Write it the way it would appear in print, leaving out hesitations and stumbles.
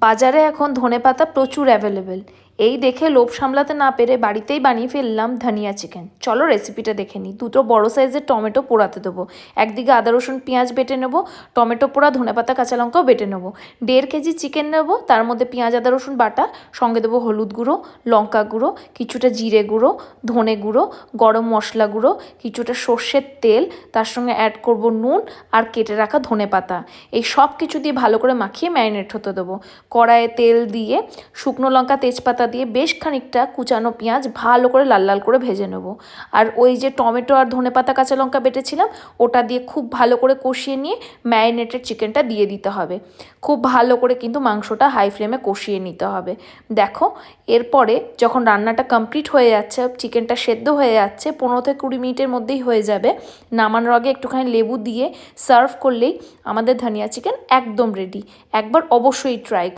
বাজারে এখন ধনেপাতা প্রচুর অ্যাভেলেবেল। এই দেখে লোভ সামলাতে না পেরে বাড়িতেই বানিয়ে ফেললাম ধনিয়া চিকেন। চলো রেসিপিটা দেখে নিই। দুটো বড় সাইজের টমেটো পোড়াতে দেবো। একদিকে আদা রসুন পেঁয়াজ বেটে নেবো, টমেটো পোড়া, ধনেপাতা কাঁচা লঙ্কাও বেটে নেবো। 1.5 কেজি চিকেন নেবো, তার মধ্যে পেঁয়াজ আদা রসুন বাটা, সঙ্গে দেবো হলুদ গুঁড়ো, লঙ্কা গুঁড়ো, কিছুটা জিরে গুঁড়ো, ধনে গুঁড়ো, গরম মশলা গুঁড়ো, কিছুটা সর্ষের তেল, তার সঙ্গে অ্যাড করব নুন আর কেটে রাখা ধনেপাতা। এই সব কিছু দিয়ে ভালো করে মাখিয়ে ম্যারিনেট হতে দেবো। কড়াইয়ে তেল দিয়ে শুকনো লঙ্কা তেজপাতা দিয়ে বেশ খানিকটা কুচানো পেঁয়াজ ভালো করে লাল লাল করে ভেজে নেব। আর ওই যে টমেটো আর ধনেপাতা কাঁচা লঙ্কা বেটেছিলাম ওটা দিয়ে খুব ভালো করে কষিয়ে নিয়ে ম্যারিনেটেড চিকেনটা দিয়ে দিতে হবে। খুব ভালো করে কিন্তু মাংসটা হাই ফ্লেমে কষিয়ে নিতে হবে। দেখো, এরপরে যখন রান্নাটা কমপ্লিট হয়ে যাচ্ছে, চিকেনটা সেদ্ধ হয়ে যাচ্ছে, 15 থেকে 20 মিনিটের মধ্যেই হয়ে যাবে, নামানোর আগে একটুখানি লেবু দিয়ে সার্ভ করলেই আমাদের ধনিয়া চিকেন একদম রেডি। একবার অবশ্যই ট্রাই